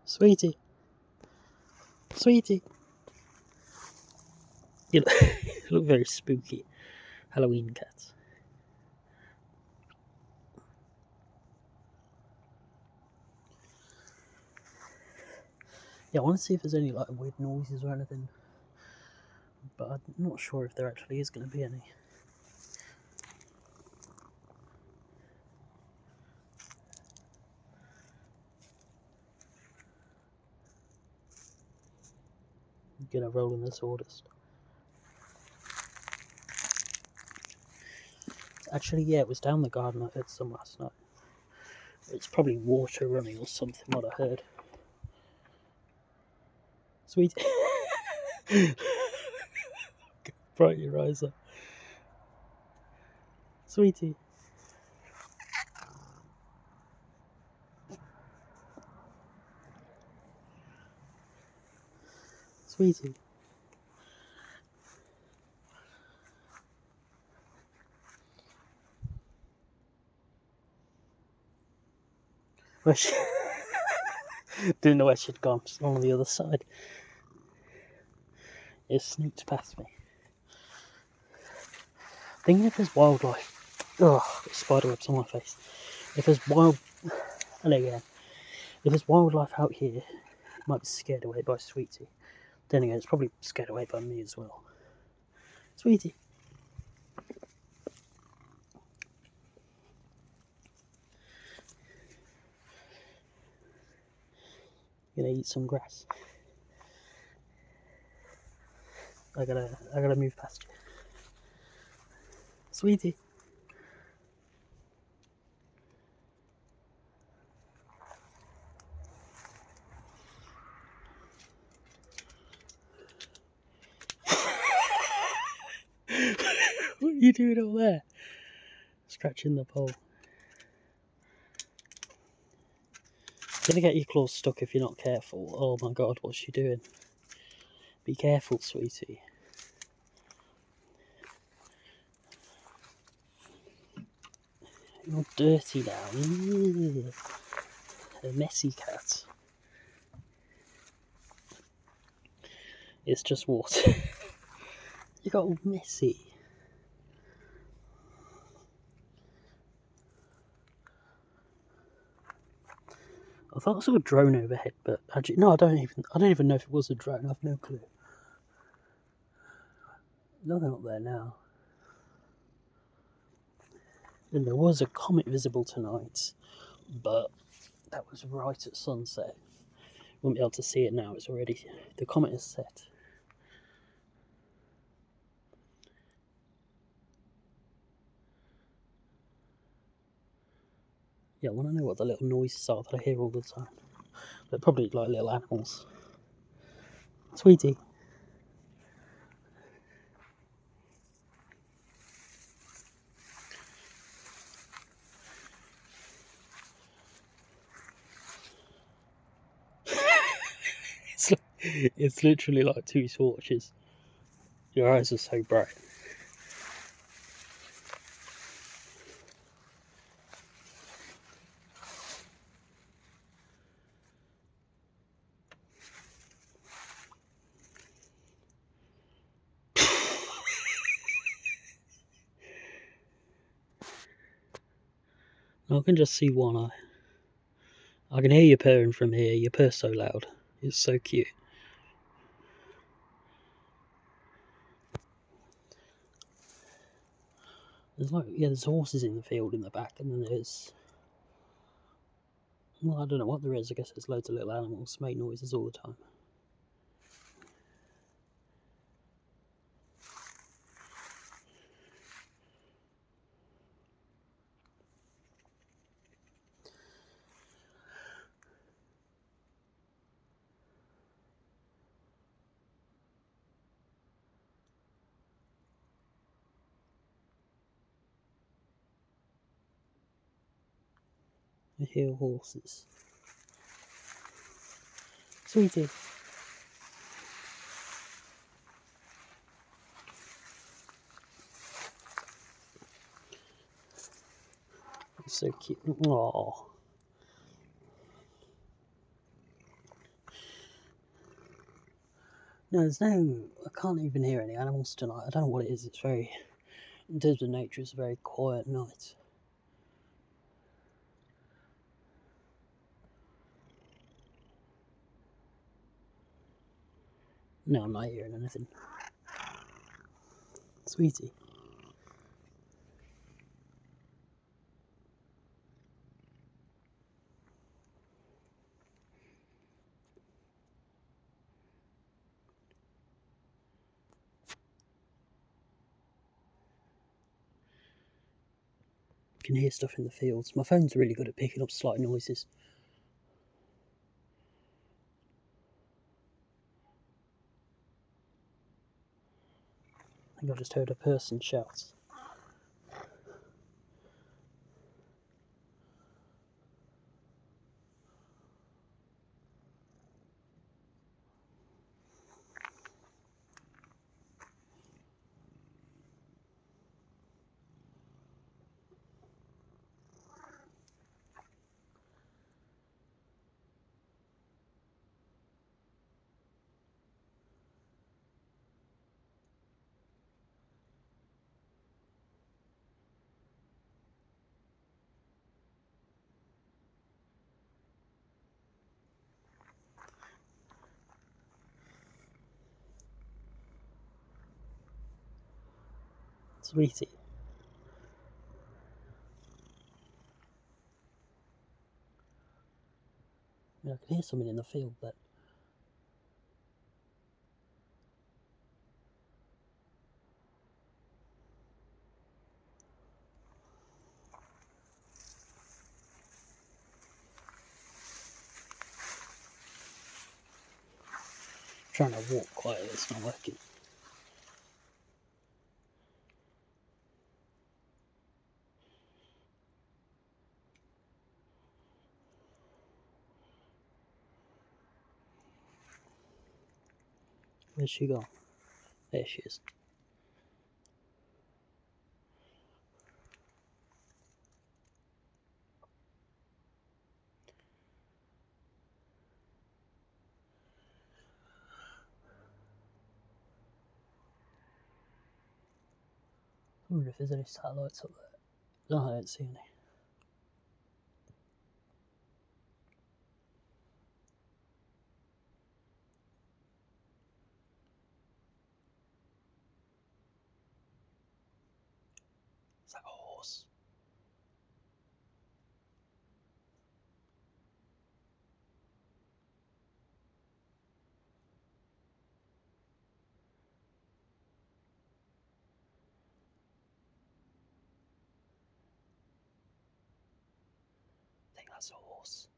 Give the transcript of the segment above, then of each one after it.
Sweetie. Sweetie. You look very spooky. Halloween cats. Yeah, I want to see if there's any like weird noises or anything. But I'm not sure if there actually is going to be any. I'm going to roll in the sawdust. Actually, yeah, it was down the garden. I heard some last night. It's probably water running or something, what I heard. Sweet. Bright your eyes up. Sweetie. Sweetie. Where she... Didn't know where she'd gone. She's on the other side. It sneaked past me. Thinking if there's wildlife. Ugh, spiderwebs on my face. If there's and again, if there's wildlife out here, it might be scared away by Sweetie. Then again, it's probably scared away by me as well. Sweetie. Gonna eat some grass. I gotta move past you. Sweetie. What are you doing up there? Scratching the pole. Gonna get your claws stuck if you're not careful. Oh my god, what's she doing? Be careful, Sweetie. You're dirty now. Ew. A messy cat. It's just water. You got all messy. I thought I saw a drone overhead, but actually, no, I don't even know if it was a drone. I've no clue. Nothing up there now. And there was a comet visible tonight, but that was right at sunset. Won't be able to see it now. It's already the comet is set. Yeah, I want to know what the little noises are that I hear all the time. They're probably like little animals. Sweetie. It's literally like two torches. Your eyes are so bright. I can just see one eye. I can hear you purring from here. You purr so loud. It's so cute. There's horses in the field in the back, and then there's... Well, I don't know what there is. I guess there's loads of little animals make noises all the time. I hear horses. Sweetie. It's so cute. Aww. No, there's no. I can't even hear any animals tonight. I don't know what it is. It's very. In terms of nature, it's a very quiet night. No, I'm not hearing anything. Sweetie. I can hear stuff in the fields. My phone's really good at picking up slight noises. I think I just heard a person shout. Sweetie. I can hear something in the field, but I'm trying to walk quietly. It's not working. Where's she gone? There she is. I wonder if there's any satellites up there. No, I don't see any. Is that a horse? I think that's a horse.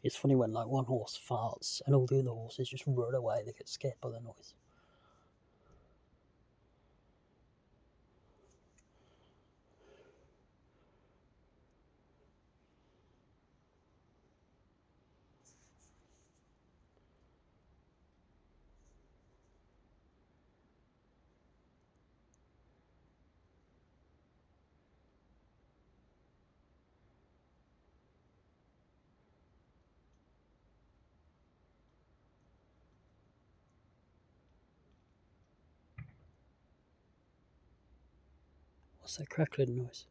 It's funny when like one horse farts and all the other horses just run away. They get scared by the noise. What's that crackling noise?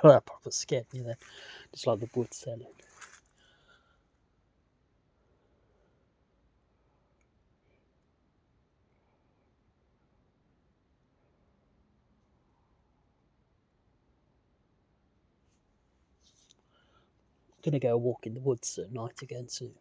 That proper scared me then. Just like the wood selling. I'm gonna go walk in the woods at night again soon.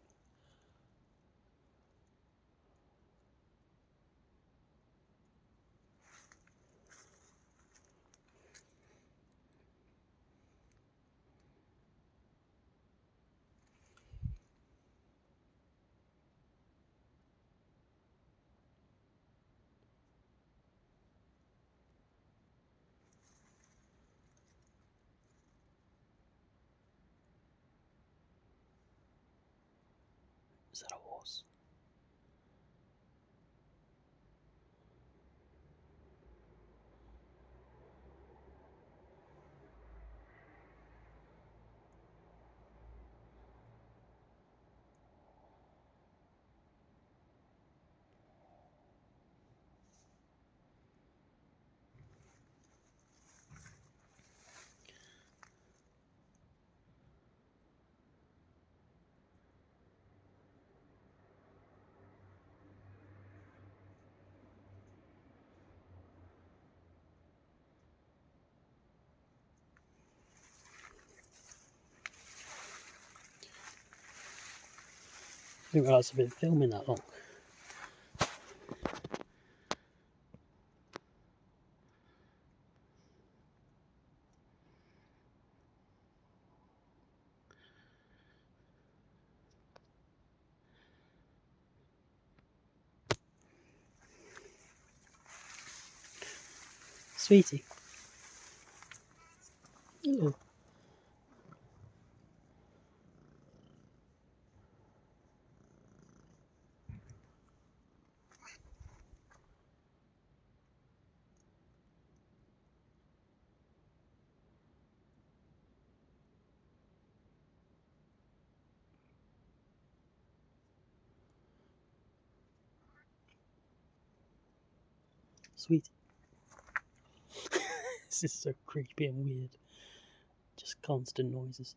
Is that a horse? I didn't realise I've been filming that long. Sweetie. Ooh. Sweetie. This is so creepy and weird. Just constant noises.